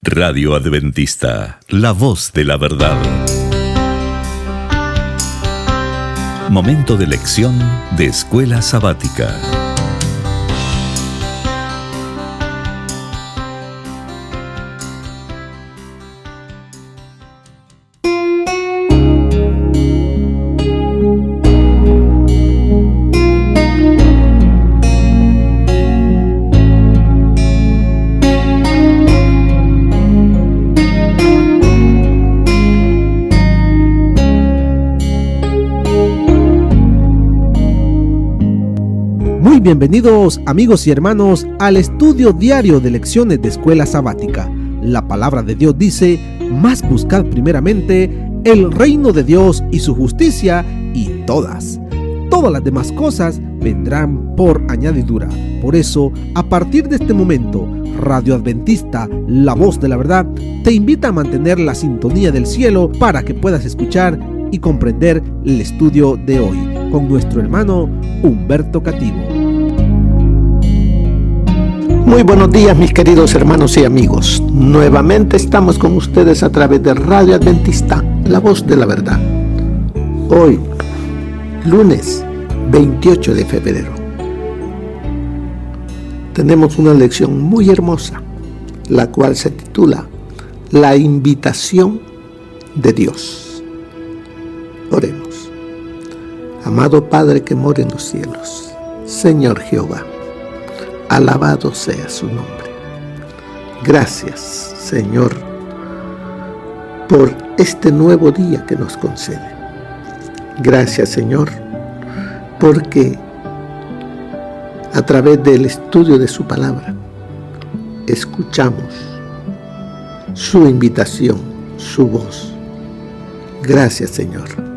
Radio Adventista, la voz de la verdad. Momento de lección de Escuela Sabática. Bienvenidos amigos y hermanos al estudio diario de lecciones de Escuela Sabática. La palabra de Dios dice: mas buscad primeramente el reino de Dios y su justicia, y todas las demás cosas vendrán por añadidura. Por eso, a partir de este momento, Radio Adventista, la voz de la verdad, te invita a mantener la sintonía del cielo para que puedas escuchar y comprender el estudio de hoy con nuestro hermano Humberto Cativo. Muy buenos días, mis queridos hermanos y amigos. Nuevamente estamos con ustedes a través de Radio Adventista, la voz de la verdad. Hoy, lunes 28 de febrero, tenemos una lección muy hermosa, la cual se titula La invitación de Dios. Oremos. Amado Padre que mora en los cielos, Señor Jehová, alabado sea su nombre. Gracias, Señor, por este nuevo día que nos concede. Gracias, Señor, porque a través del estudio de su palabra escuchamos su invitación, su voz. Gracias, Señor.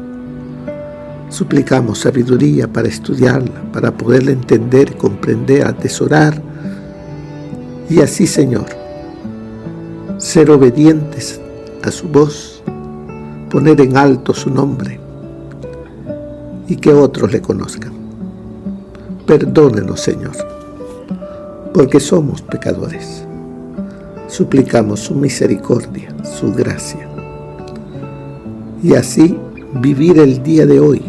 Suplicamos sabiduría para estudiarla, para poderla entender, comprender, atesorar y así, Señor, ser obedientes a su voz, poner en alto su nombre y que otros le conozcan. Perdónenos, Señor, porque somos pecadores. Suplicamos su misericordia, su gracia y así vivir el día de hoy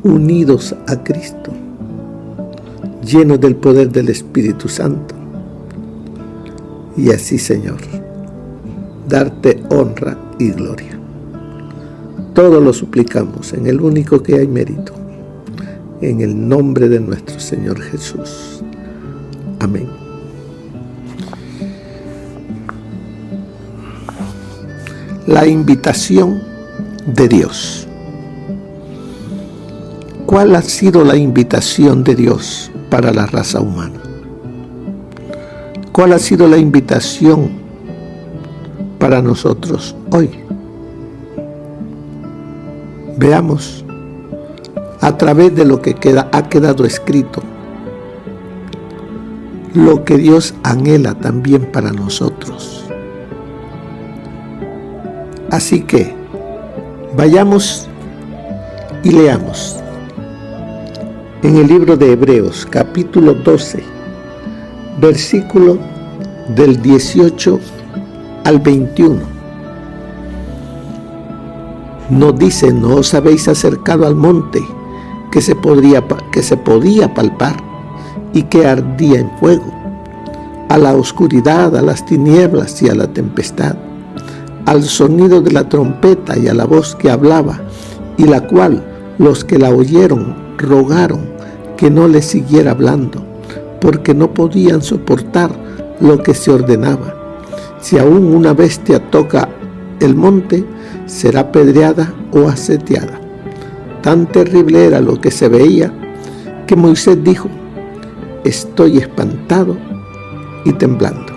unidos a Cristo, llenos del poder del Espíritu Santo, y así, Señor, darte honra y gloria. Todo lo suplicamos en el único que hay mérito, en el nombre de nuestro Señor Jesús. Amén. La invitación de Dios. ¿Cuál ha sido la invitación de Dios para la raza humana? ¿Cuál ha sido la invitación para nosotros hoy? Veamos a través de lo que ha quedado escrito, lo que Dios anhela también para nosotros. Así que vayamos y leamos en el libro de Hebreos, capítulo 12, versículo del 18 al 21. Nos dice: ¿no os habéis acercado al monte que se podía palpar y que ardía en fuego, a la oscuridad, a las tinieblas y a la tempestad, al sonido de la trompeta y a la voz que hablaba, y la cual los que la oyeron rogaron que no les siguiera hablando, porque no podían soportar lo que se ordenaba? Si aún una bestia toca el monte, será apedreada o aseteada. Tan terrible era lo que se veía, que Moisés dijo: estoy espantado y temblando.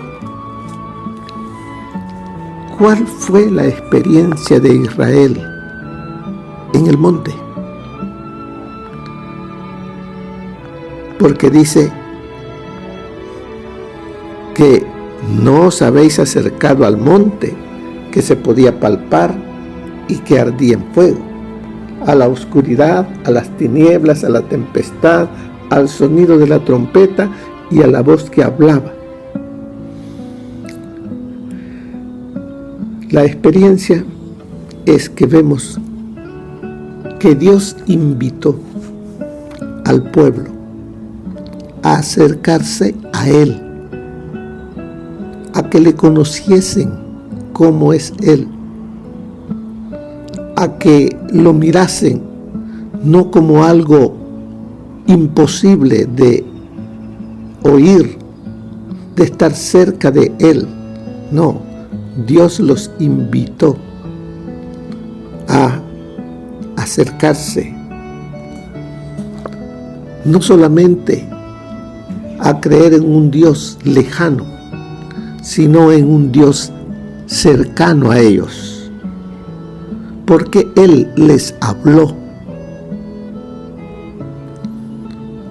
¿Cuál fue la experiencia de Israel en el monte? Porque dice que no os habéis acercado al monte que se podía palpar y que ardía en fuego, a la oscuridad, a las tinieblas, a la tempestad, al sonido de la trompeta y a la voz que hablaba. La experiencia es que vemos que Dios invitó al pueblo a acercarse a Él, a que le conociesen cómo es Él, a que lo mirasen no como algo imposible de oír, de estar cerca de Él. No, Dios los invitó a acercarse, no solamente a creer en un Dios lejano, sino en un Dios cercano a ellos, porque Él les habló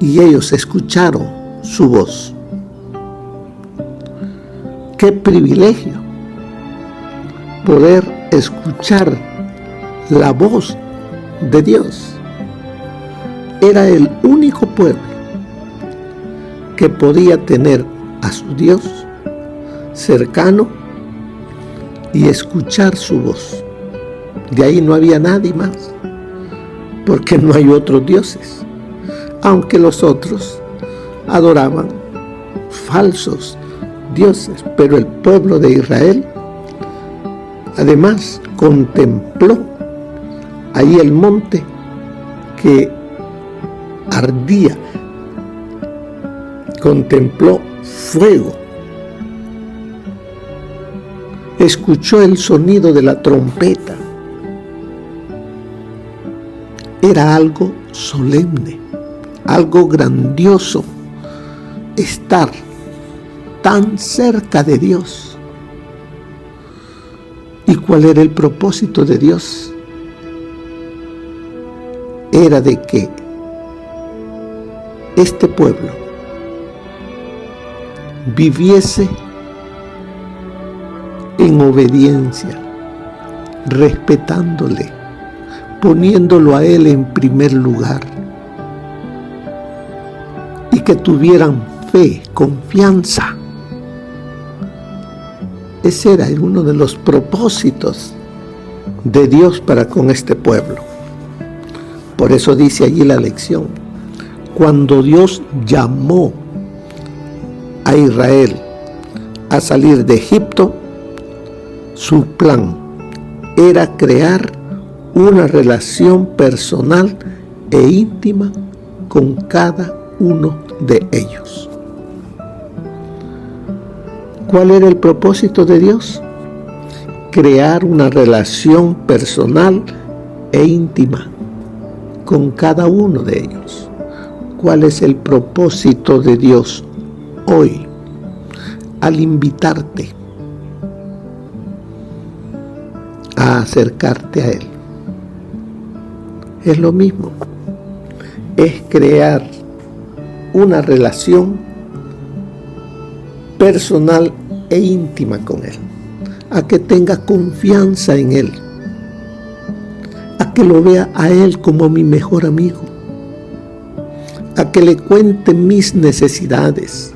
y ellos escucharon su voz. ¡Qué privilegio poder escuchar la voz de Dios! Era el único pueblo que podía tener a su Dios cercano y escuchar su voz. De ahí no había nadie más, porque no hay otros dioses, aunque los otros adoraban falsos dioses, pero el pueblo de Israel además contempló ahí el monte que ardía, contempló fuego, escuchó el sonido de la trompeta. Era algo solemne, algo grandioso estar tan cerca de Dios. ¿Y cuál era el propósito de Dios? Era de que este pueblo viviese en obediencia, respetándole, poniéndolo a Él en primer lugar, y que tuvieran fe, confianza. Ese era uno de los propósitos de Dios para con este pueblo. Por eso dice allí la lección: cuando Dios llamó a Israel a salir de Egipto, su plan era crear una relación personal e íntima con cada uno de ellos. ¿Cuál era el propósito de Dios? Crear una relación personal e íntima con cada uno de ellos. ¿Cuál es el propósito de Dios hoy al invitarte a acercarte a Él? Es lo mismo, es crear una relación personal e íntima con Él, a que tenga confianza en Él, a que lo vea a Él como mi mejor amigo, a que le cuente mis necesidades,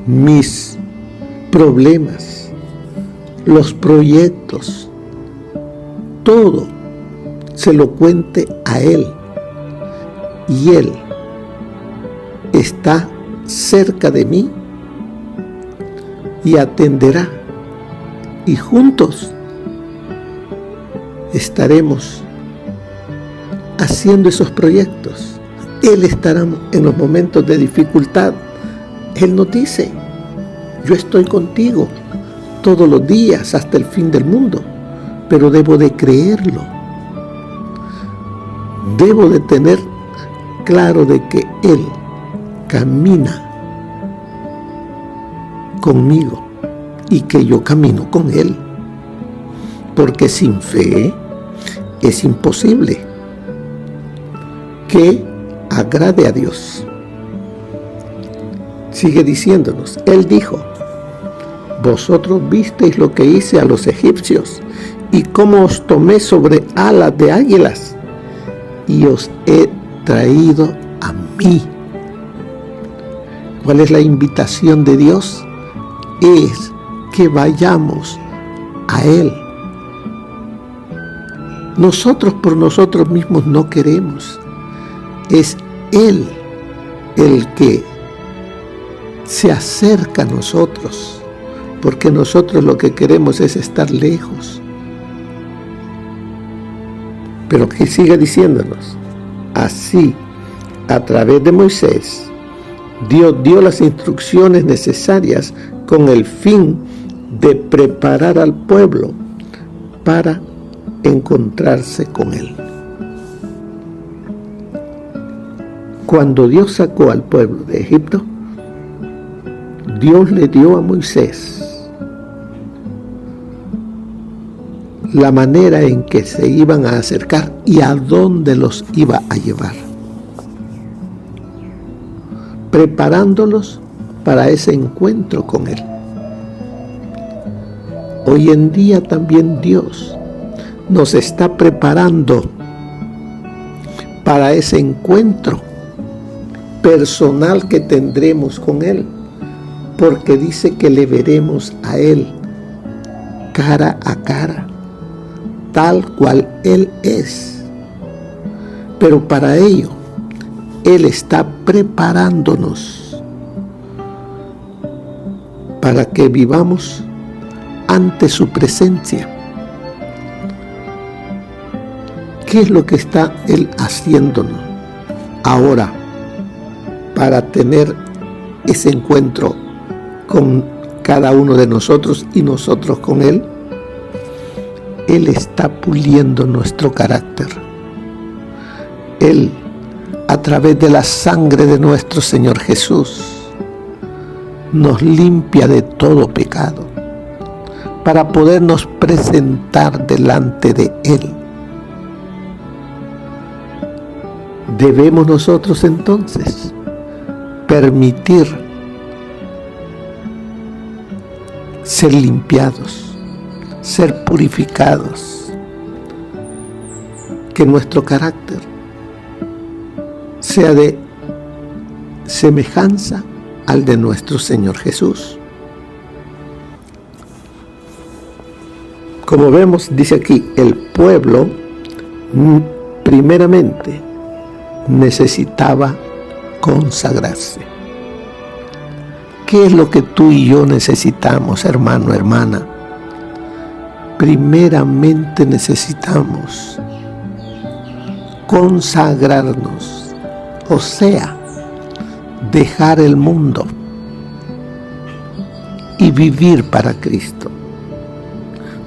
mis problemas, los proyectos, todo se lo cuente a Él, y Él está cerca de mí y atenderá, y juntos estaremos haciendo esos proyectos. Él estará en los momentos de dificultad. Él nos dice: yo estoy contigo todos los días hasta el fin del mundo, pero debo de creerlo. Debo de tener claro de que Él camina conmigo y que yo camino con Él, porque sin fe es imposible que agrade a Dios. Sigue diciéndonos, Él dijo: vosotros visteis lo que hice a los egipcios y cómo os tomé sobre alas de águilas y os he traído a mí. ¿Cuál es la invitación de Dios? Es que vayamos a Él. Nosotros por nosotros mismos no queremos. Es Él el que se acerca a nosotros, porque nosotros lo que queremos es estar lejos. Pero que sigue diciéndonos, así, a través de Moisés, Dios dio las instrucciones necesarias con el fin de preparar al pueblo para encontrarse con Él. Cuando Dios sacó al pueblo de Egipto, Dios le dio a Moisés la manera en que se iban a acercar y a dónde los iba a llevar, preparándolos para ese encuentro con Él. Hoy en día también Dios nos está preparando para ese encuentro personal que tendremos con Él, porque dice que le veremos a Él cara a cara, tal cual Él es. Pero para ello, Él está preparándonos para que vivamos ante su presencia. ¿Qué es lo que está Él haciéndonos ahora para tener ese encuentro con cada uno de nosotros y nosotros con Él? Él está puliendo nuestro carácter. Él, a través de la sangre de nuestro Señor Jesús, nos limpia de todo pecado para podernos presentar delante de Él. Debemos nosotros entonces permitir ser limpiados, ser purificados, que nuestro carácter sea de semejanza al de nuestro Señor Jesús. Como vemos, dice aquí, el pueblo primeramente necesitaba consagrarse. ¿Qué es lo que tú y yo necesitamos, hermano, hermana? Primeramente necesitamos consagrarnos, o sea, dejar el mundo y vivir para Cristo.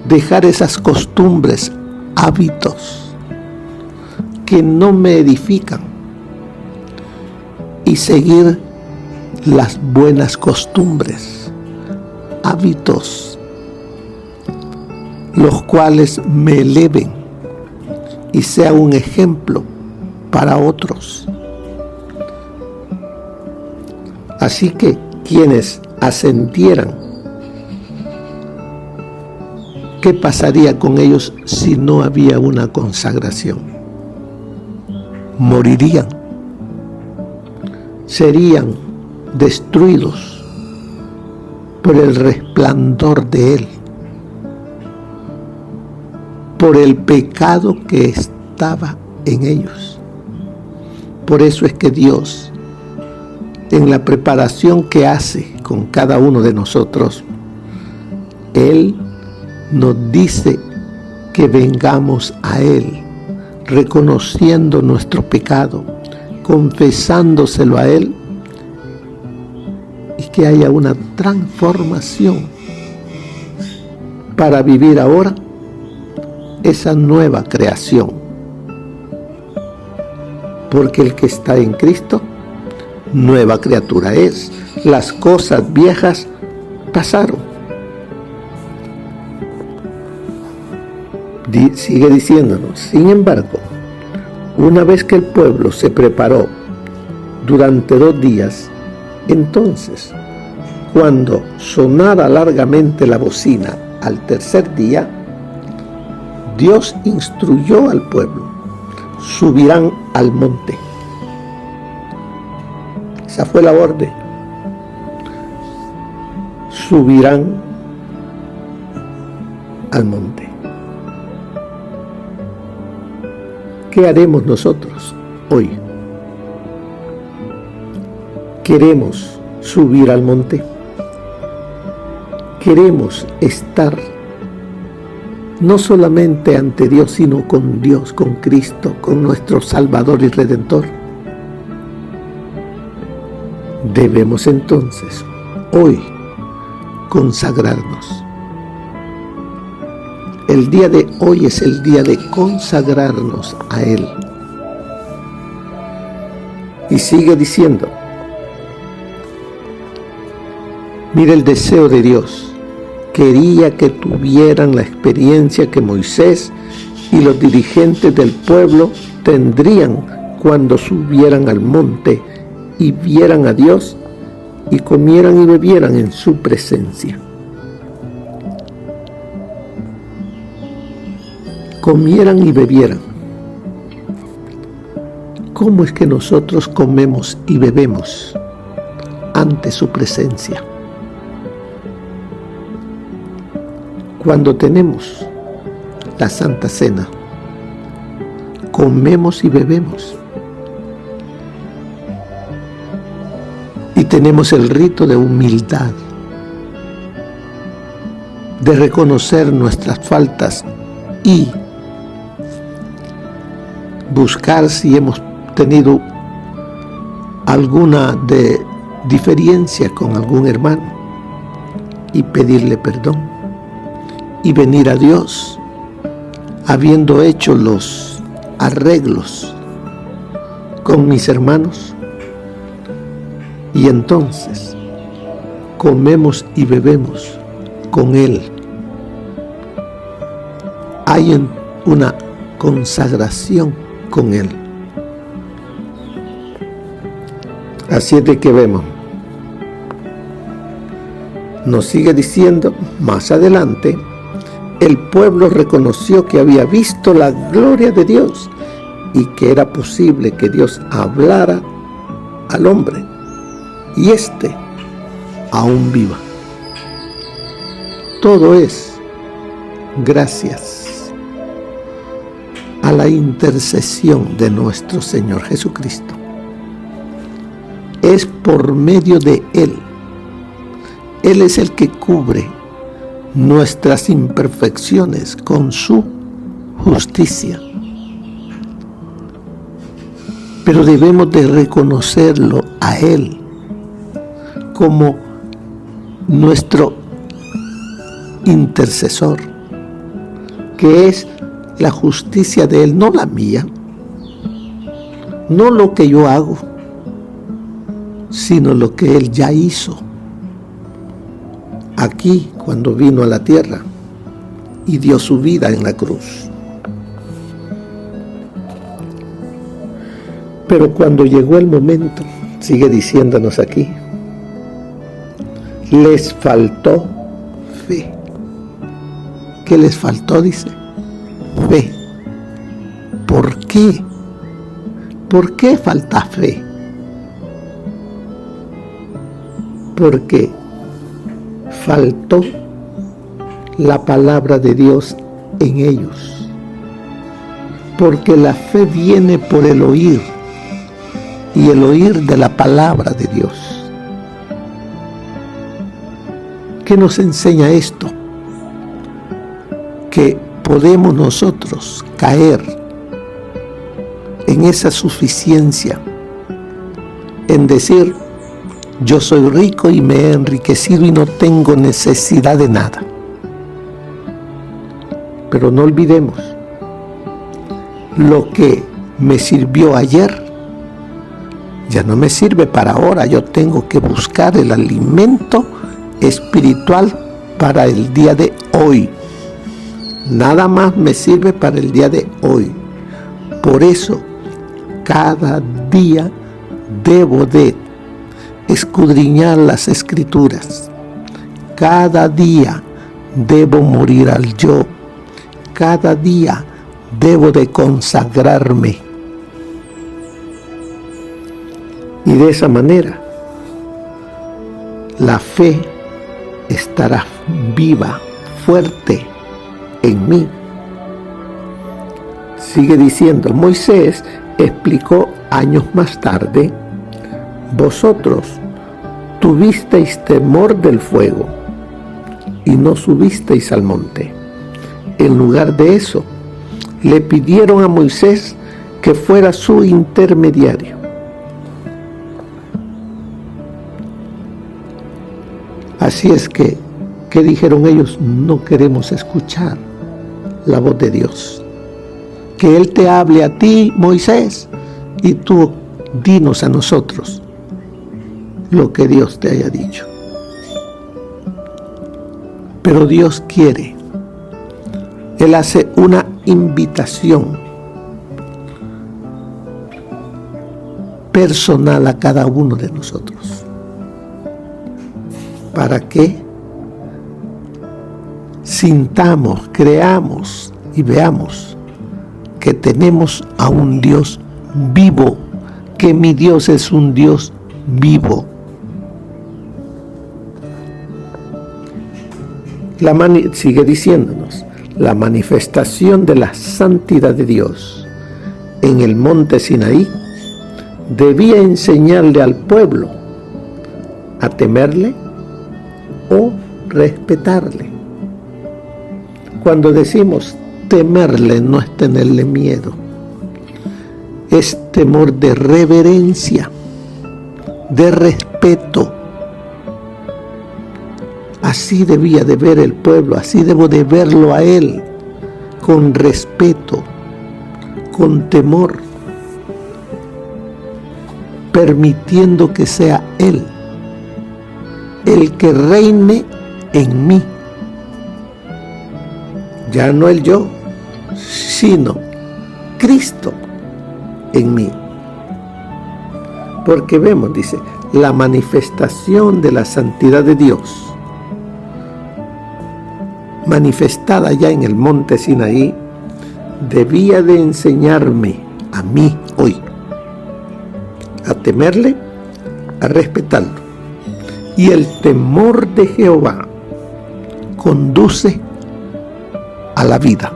Dejar esas costumbres, hábitos que no me edifican y seguir las buenas costumbres, hábitos, los cuales me eleven y sea un ejemplo para otros. Así que quienes ascendieran, ¿qué pasaría con ellos si no había una consagración? Morirían, serían destruidos por el resplandor de Él, por el pecado que estaba en ellos. Por eso es que Dios, en la preparación que hace con cada uno de nosotros, Él nos dice que vengamos a Él, reconociendo nuestro pecado, confesándoselo a Él, y que haya una transformación para vivir ahora esa nueva creación. Porque el que está en Cristo, nueva criatura es. Las cosas viejas pasaron. Sigue diciéndonos, sin embargo, una vez que el pueblo se preparó durante 2 días, entonces, cuando sonara largamente la bocina al tercer día, Dios instruyó al pueblo: subirán al monte. Esa fue la orden. Subirán al monte. ¿Qué haremos nosotros hoy? ¿Queremos subir al monte? ¿Queremos estar no solamente ante Dios, sino con Dios, con Cristo, con nuestro Salvador y Redentor? Debemos entonces hoy consagrarnos. El día de hoy es el día de consagrarnos a Él. Y sigue diciendo, mira el deseo de Dios. Quería que tuvieran la experiencia que Moisés y los dirigentes del pueblo tendrían cuando subieran al monte y vieran a Dios y comieran y bebieran en su presencia. Comieran y bebieran. ¿Cómo es que nosotros comemos y bebemos ante su presencia? Cuando tenemos la Santa Cena, comemos y bebemos. Y tenemos el rito de humildad, de reconocer nuestras faltas y buscar si hemos tenido alguna diferencia con algún hermano y pedirle perdón y venir a Dios habiendo hecho los arreglos con mis hermanos, y entonces comemos y bebemos con Él. Hay una consagración con Él. Así es de que vemos. Nos sigue diciendo más adelante, el pueblo reconoció que había visto la gloria de Dios y que era posible que Dios hablara al hombre y éste aún viva. Todo es gracias a la intercesión de nuestro Señor Jesucristo. Es por medio de Él. Él es el que cubre nuestras imperfecciones con su justicia. Pero debemos de reconocerlo a Él como nuestro intercesor, que es la justicia de Él, no la mía, no lo que yo hago, sino lo que Él ya hizo aquí cuando vino a la tierra y dio su vida en la cruz. Pero cuando llegó el momento, sigue diciéndonos aquí, les faltó fe. ¿Qué les faltó? Dice, fe. ¿Por qué? ¿Por qué falta fe? Porque faltó la palabra de Dios en ellos. Porque la fe viene por el oír, y el oír de la palabra de Dios. ¿Qué nos enseña esto? Que podemos nosotros caer en esa suficiencia, en decir, yo soy rico y me he enriquecido y no tengo necesidad de nada. Pero no olvidemos, lo que me sirvió ayer, ya no me sirve para ahora. Yo tengo que buscar el alimento espiritual para el día de hoy. Nada más me sirve para el día de hoy. Por eso, cada día debo de escudriñar las Escrituras. Cada día debo morir al yo. Cada día debo de consagrarme. Y de esa manera, la fe estará viva, fuerte en mí. Sigue diciendo, Moisés explicó años más tarde, vosotros tuvisteis temor del fuego y no subisteis al monte. En lugar de eso, le pidieron a Moisés que fuera su intermediario. Así es que, ¿qué dijeron ellos? No queremos escuchar la voz de Dios. Que Él te hable a ti, Moisés, y tú dinos a nosotros lo que Dios te haya dicho. Pero Dios quiere. Él hace una invitación personal a cada uno de nosotros. Para que sintamos, creamos y veamos que tenemos a un Dios vivo, que mi Dios es un Dios vivo. Sigue diciéndonos, la manifestación de la santidad de Dios en el monte Sinaí debía enseñarle al pueblo a temerle o respetarle. Cuando decimos temerle, no es tenerle miedo, es temor de reverencia, de respeto. Así debía de ver el pueblo, así debo de verlo a Él, con respeto, con temor, permitiendo que sea Él el que reine en mí. Ya no el yo, sino Cristo en mí. Porque vemos, dice, la manifestación de la santidad de Dios, manifestada ya en el monte Sinaí, debía de enseñarme a mí hoy a temerle, a respetarlo. Y el temor de Jehová conduce a la vida.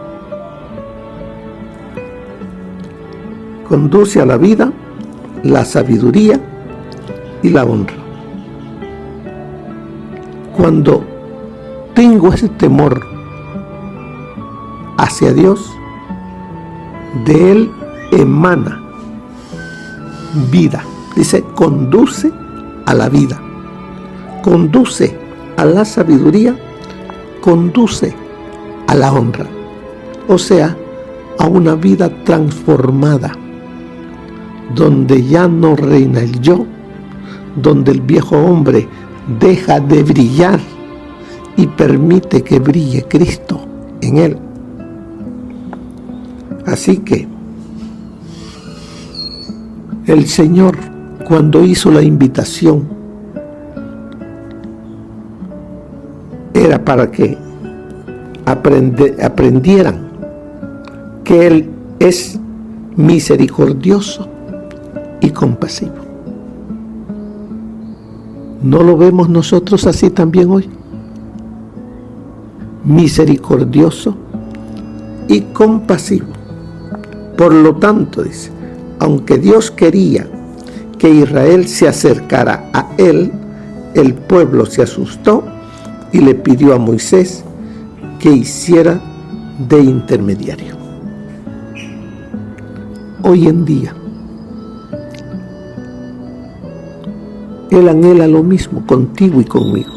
Conduce a la vida, la sabiduría y la honra. Cuando tengo ese temor hacia Dios, de Él emana vida. Dice, conduce a la vida, conduce a la sabiduría, conduce a la honra. O sea, a una vida transformada, donde ya no reina el yo, donde el viejo hombre deja de brillar y permite que brille Cristo en él. Así que el Señor, cuando hizo la invitación, era para que aprendieran que Él es misericordioso y compasivo. ¿No lo vemos nosotros así también hoy? Misericordioso y compasivo. Por lo tanto, dice, aunque Dios quería que Israel se acercara a Él, el pueblo se asustó y le pidió a Moisés que hiciera de intermediario. Hoy en día, Él anhela lo mismo contigo y conmigo.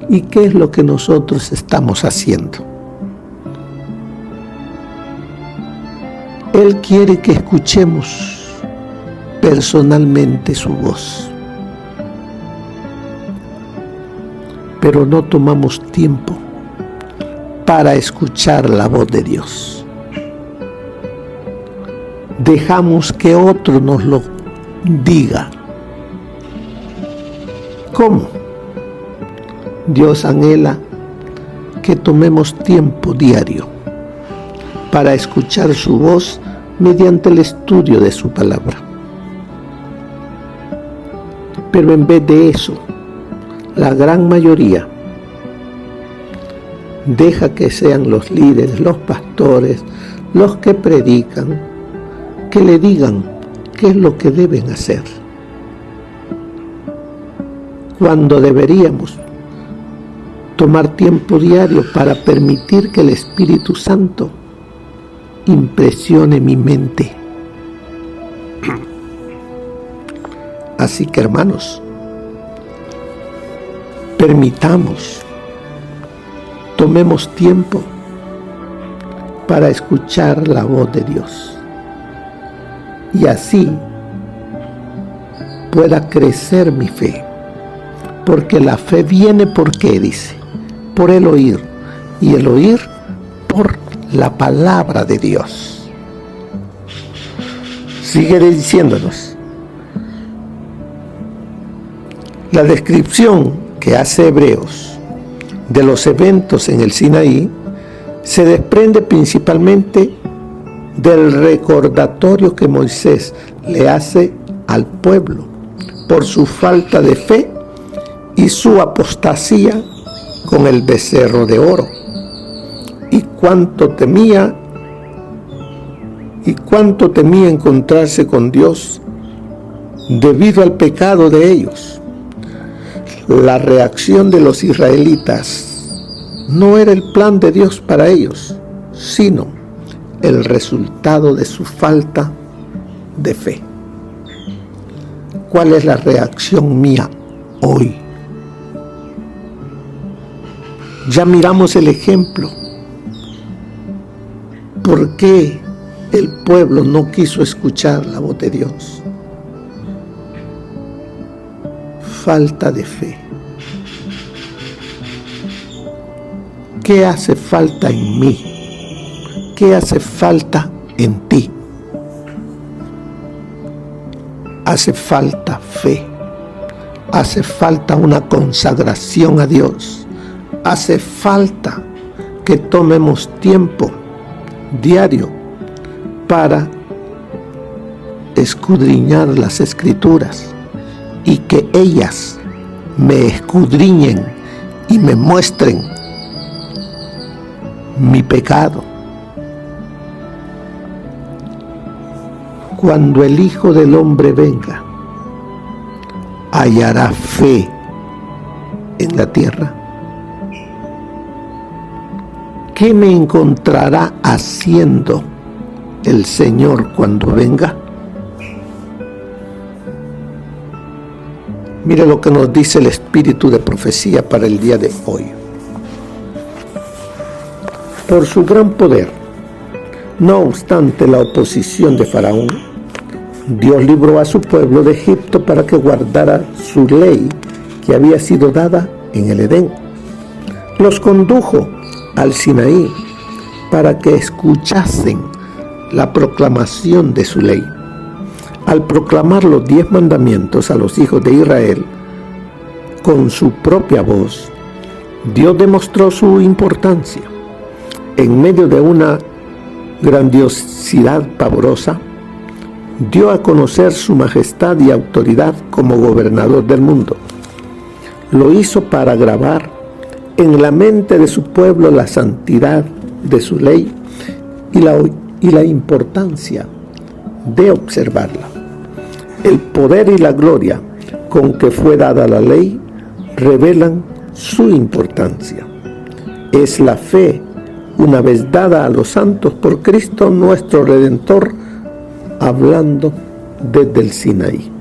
¿Y qué es lo que nosotros estamos haciendo? Él quiere que escuchemos personalmente su voz, pero no tomamos tiempo para escuchar la voz de Dios. Dejamos que otro nos lo diga. ¿Cómo? Dios anhela que tomemos tiempo diario para escuchar su voz mediante el estudio de su palabra. Pero en vez de eso, la gran mayoría Deja que sean los líderes, los pastores, los que predican, que le digan qué es lo que deben hacer. Cuando deberíamos tomar tiempo diario para permitir que el Espíritu Santo impresione mi mente. Así que, hermanos, tomemos tiempo para escuchar la voz de Dios y así pueda crecer mi fe, porque la fe viene porque dice, por el oír, y el oír por la palabra de Dios. Sigue diciéndonos la descripción que hace Hebreos de los eventos en el Sinaí se desprende principalmente del recordatorio que Moisés le hace al pueblo por su falta de fe y su apostasía con el becerro de oro, y cuánto temía encontrarse con Dios debido al pecado de ellos. La reacción de los israelitas no era el plan de Dios para ellos, sino el resultado de su falta de fe. ¿Cuál es la reacción mía hoy? Ya miramos el ejemplo. ¿Por qué el pueblo no quiso escuchar la voz de Dios? Falta de fe. ¿Qué hace falta en mí? ¿Qué hace falta en ti? Hace falta fe. Hace falta una consagración a Dios. Hace falta que tomemos tiempo diario para escudriñar las Escrituras y que ellas me escudriñen y me muestren mi pecado. Cuando el Hijo del Hombre venga, hallará fe en la tierra. ¿Qué me encontrará haciendo el Señor cuando venga? Mire lo que nos dice el espíritu de profecía para el día de hoy. Por su gran poder, no obstante la oposición de Faraón, Dios libró a su pueblo de Egipto para que guardara su ley que había sido dada en el Edén. Los condujo al Sinaí para que escuchasen la proclamación de su ley. Al proclamar los 10 mandamientos a los hijos de Israel con su propia voz, Dios demostró su importancia. En medio de una grandiosidad pavorosa, dio a conocer su majestad y autoridad como gobernador del mundo. Lo hizo para grabar en la mente de su pueblo la santidad de su ley y la importancia de observarla. El poder y la gloria con que fue dada la ley revelan su importancia. Es la fe, una vez dada a los santos por Cristo nuestro Redentor, hablando desde el Sinaí.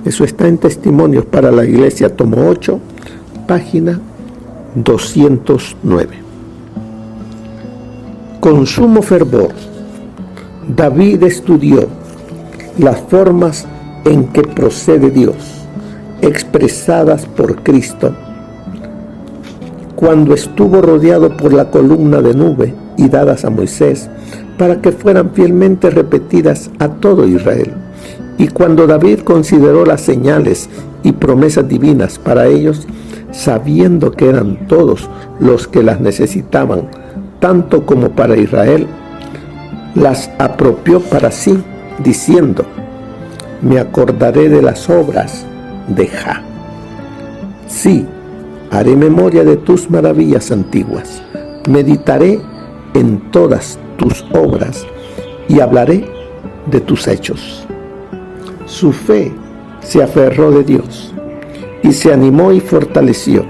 Eso está en Testimonios para la Iglesia, tomo 8, página 209. Con sumo fervor, David estudió las formas en que procede Dios, expresadas por Cristo, cuando estuvo rodeado por la columna de nube y dadas a Moisés, para que fueran fielmente repetidas a todo Israel. Y cuando David consideró las señales y promesas divinas para ellos, sabiendo que eran todos los que las necesitaban, tanto como para Israel, las apropió para sí, diciendo: me acordaré de las obras de Sí, haré memoria de tus maravillas antiguas. Meditaré en todas tus obras y hablaré de tus hechos. Su fe se aferró de Dios y se animó y fortaleció.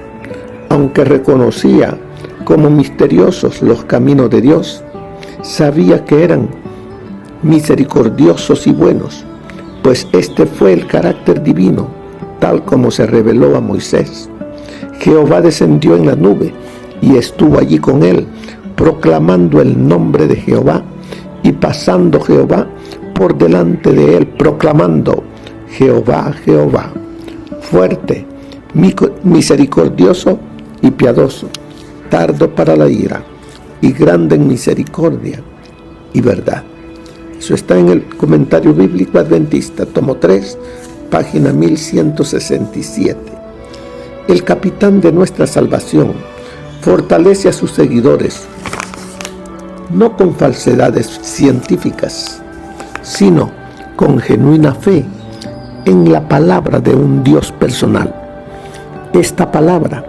Aunque reconocía como misteriosos los caminos de Dios, sabía que eran misericordiosos y buenos, pues este fue el carácter divino, tal como se reveló a Moisés. Jehová descendió en la nube y estuvo allí con él, proclamando el nombre de Jehová, y pasando Jehová por delante de él, proclamando: Jehová, Jehová, fuerte, misericordioso y piadoso, tardo para la ira y grande en misericordia y verdad. Eso está en el Comentario Bíblico Adventista, tomo 3, página 1167. El capitán de nuestra salvación fortalece a sus seguidores, no con falsedades científicas, sino con genuina fe en la palabra de un Dios personal. Esta palabra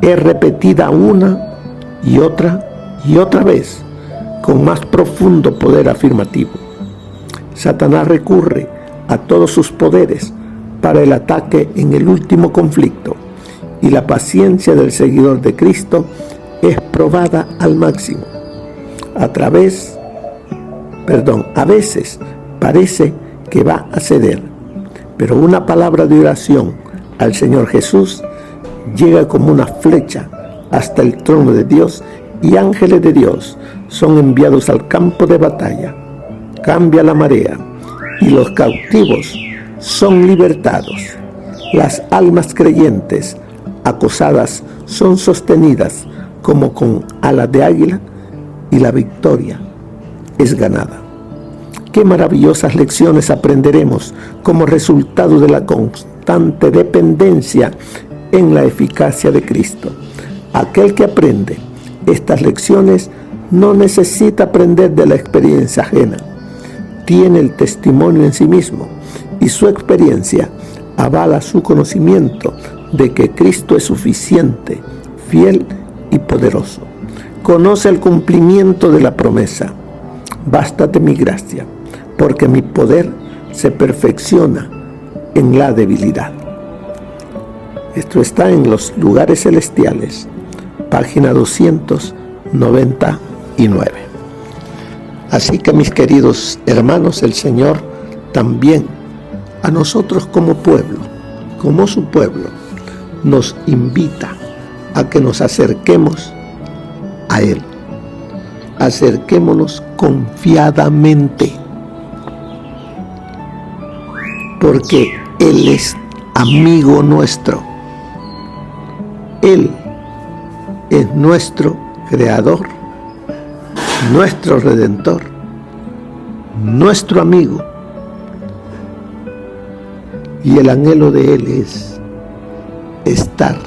es repetida una y otra vez con más profundo poder afirmativo. Satanás recurre a todos sus poderes para el ataque en el último conflicto, y la paciencia del seguidor de Cristo es probada al máximo. A veces parece que va a ceder, pero una palabra de oración al Señor Jesús llega como una flecha hasta el trono de Dios, y ángeles de Dios son enviados al campo de batalla. Cambia la marea y los cautivos son libertados. Las almas creyentes acosadas son sostenidas como con alas de águila, y la victoria es ganada. Qué maravillosas lecciones aprenderemos como resultado de la constante dependencia en la eficacia de Cristo. Aquel que aprende estas lecciones no necesita aprender de la experiencia ajena. Tiene el testimonio en sí mismo, y su experiencia avala su conocimiento de que Cristo es suficiente, fiel y poderoso. Conoce el cumplimiento de la promesa: bástate mi gracia, porque mi poder se perfecciona en la debilidad. Esto está en Los Lugares Celestiales, página 299. Así que, mis queridos hermanos, el Señor también a nosotros como pueblo, como su pueblo, nos invita a que nos acerquemos a Él. Acerquémonos confiadamente, porque Él es amigo nuestro. Él es nuestro Creador, nuestro Redentor, nuestro amigo. Y el anhelo de Él es estar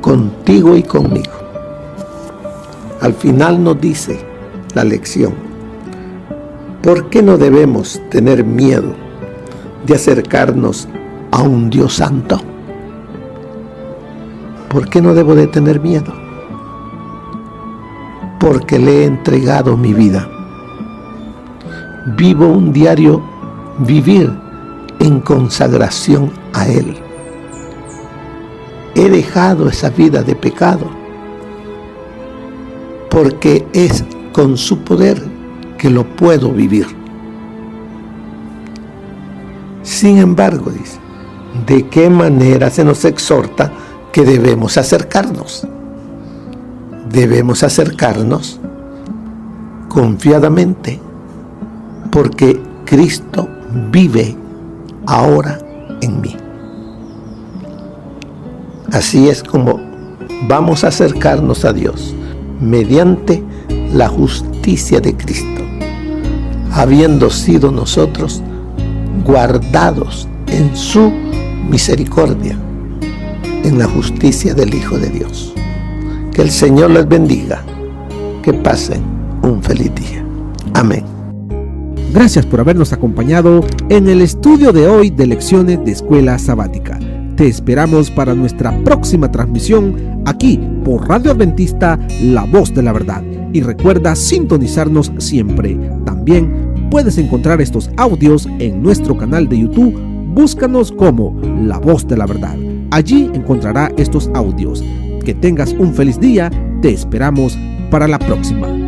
contigo y conmigo. Al final nos dice la lección: ¿por qué no debemos tener miedo de acercarnos a un Dios santo? ¿Por qué no debo de tener miedo? Porque le he entregado mi vida. Vivo un diario vivir en consagración a Él. He dejado esa vida de pecado, porque es con su poder que lo puedo vivir. Sin embargo, dice, ¿de qué manera se nos exhorta que debemos acercarnos? Debemos acercarnos confiadamente, porque Cristo vive ahora en mí. Así es como vamos a acercarnos a Dios, mediante la justicia de Cristo, habiendo sido nosotros guardados en su misericordia, en la justicia del Hijo de Dios. Que el Señor les bendiga. Que pasen un feliz día. Amén. Gracias por habernos acompañado en el estudio de hoy de Lecciones de Escuela Sabática. Te esperamos para nuestra próxima transmisión aquí por Radio Adventista, La Voz de la Verdad. Y recuerda sintonizarnos siempre. También puedes encontrar estos audios en nuestro canal de YouTube. Búscanos como La Voz de la Verdad. Allí encontrará estos audios. Que tengas un feliz día. Te esperamos para la próxima.